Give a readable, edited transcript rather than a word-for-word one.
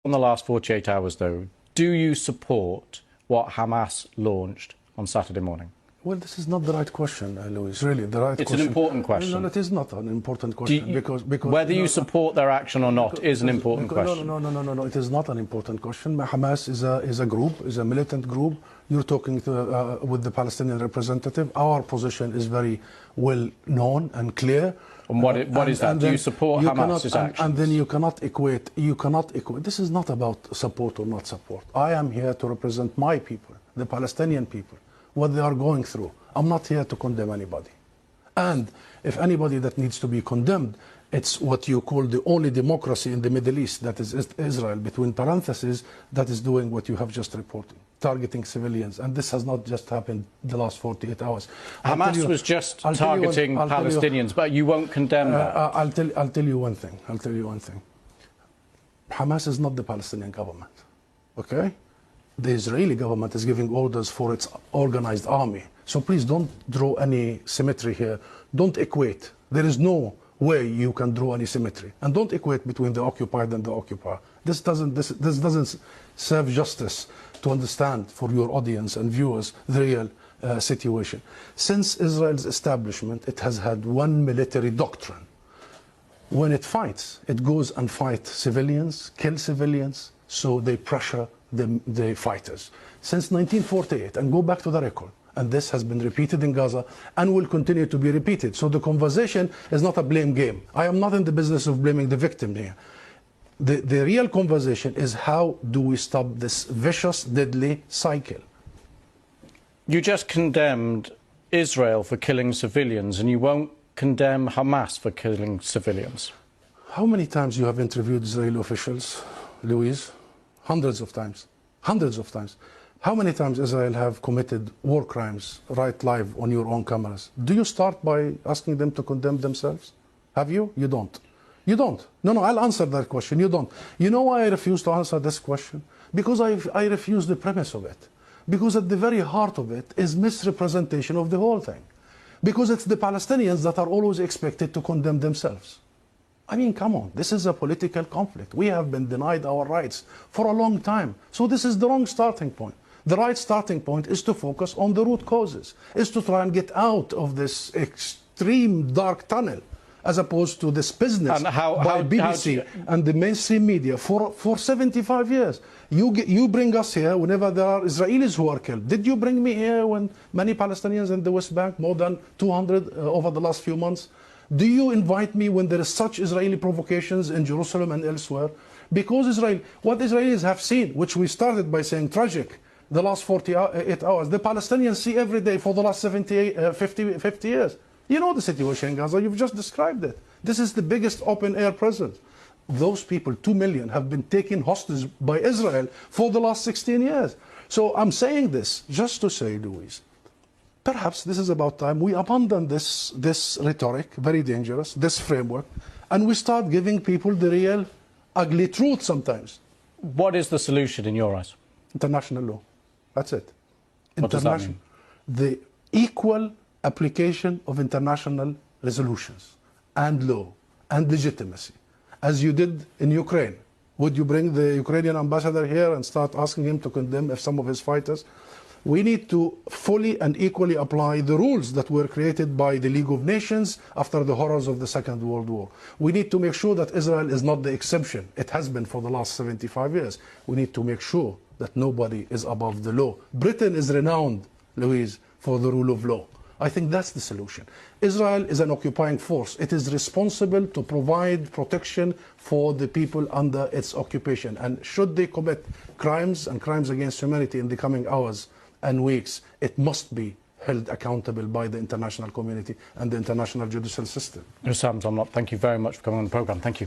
In the last 48 hours, though, do you support what Hamas launched on Saturday morning? Well, this is not the right question, Louis. Really, the right it's question. It's an important question. No, it is not an important question because whether you support their action or not is an important question. No. It is not an important question. Hamas is a group, is a militant group. You're talking with the Palestinian representative. Our position is very well known and clear. And what is that? Do you support Hamas's actions? And then you cannot equate. This is not about support or not support. I am here to represent my people, the Palestinian people, what they are going through. I'm not here to condemn anybody. And if anybody that needs to be condemned, it's what you call the only democracy in the Middle East, that is Israel, between parentheses, that is doing what you have just reported, targeting civilians. And this has not just happened the last 48 hours. Hamas was just targeting Palestinians, but you won't condemn that. I'll tell you one thing. Hamas is not the Palestinian government, okay? The Israeli government is giving orders for its organized army. So please don't draw any symmetry here. Don't equate. There is no way you can draw any symmetry. And don't equate between the occupied and the occupier. This doesn't serve justice to understand for your audience and viewers the real situation. Since Israel's establishment, it has had one military doctrine. When it fights, it goes and fights civilians, kill civilians, so they pressure the fighters. Since 1948, and go back to the record, and this has been repeated in Gaza and will continue to be repeated. So the conversation is not a blame game. I am not in the business of blaming the victim here. The real conversation is how do we stop this vicious, deadly cycle? You just condemned Israel for killing civilians, and you won't condemn Hamas for killing civilians. How many times you have interviewed Israeli officials, Louise? Hundreds of times. Hundreds of times. How many times Israel have committed war crimes right live on your own cameras? Do you start by asking them to condemn themselves? Have you? You don't. You don't. No, I'll answer that question. You don't. You know why I refuse to answer this question? Because I refuse the premise of it. Because at the very heart of it is misrepresentation of the whole thing. Because it's the Palestinians that are always expected to condemn themselves. I mean, come on, this is a political conflict. We have been denied our rights for a long time. So this is the wrong starting point. The right starting point is to focus on the root causes, is to try and get out of this extreme dark tunnel, as opposed to this business by BBC and the mainstream media for 75 years. You bring us here whenever there are Israelis who are killed. Did you bring me here when many Palestinians in the West Bank, more than 200 over the last few months? Do you invite me when there is such Israeli provocations in Jerusalem and elsewhere? Because what Israelis have seen, which we started by saying tragic, the last 48 hours, the Palestinians see every day for the last 50 years. You know the situation in Gaza, you've just described it. This is the biggest open-air prison. Those people, 2 million, have been taken hostage by Israel for the last 16 years. So I'm saying this just to say, Louise, perhaps this is about time we abandon this rhetoric, very dangerous, this framework, and we start giving people the real ugly truth sometimes. What is the solution in your eyes? International law. That's it. What does that mean? The equal application of international resolutions and law and legitimacy, as you did in Ukraine. Would you bring the Ukrainian ambassador here and start asking him to condemn some of his fighters? We need to fully and equally apply the rules that were created by the League of Nations after the horrors of the Second World War. We need to make sure that Israel is not the exception. It has been for the last 75 years. We need to make sure that nobody is above the law. Britain is renowned, Louise, for the rule of law. I think that's the solution. Israel is an occupying force. It is responsible to provide protection for the people under its occupation. And should they commit crimes and crimes against humanity in the coming hours and weeks, it must be held accountable by the international community and the international judicial system. Husam Zomlit, thank you very much for coming on the programme. Thank you.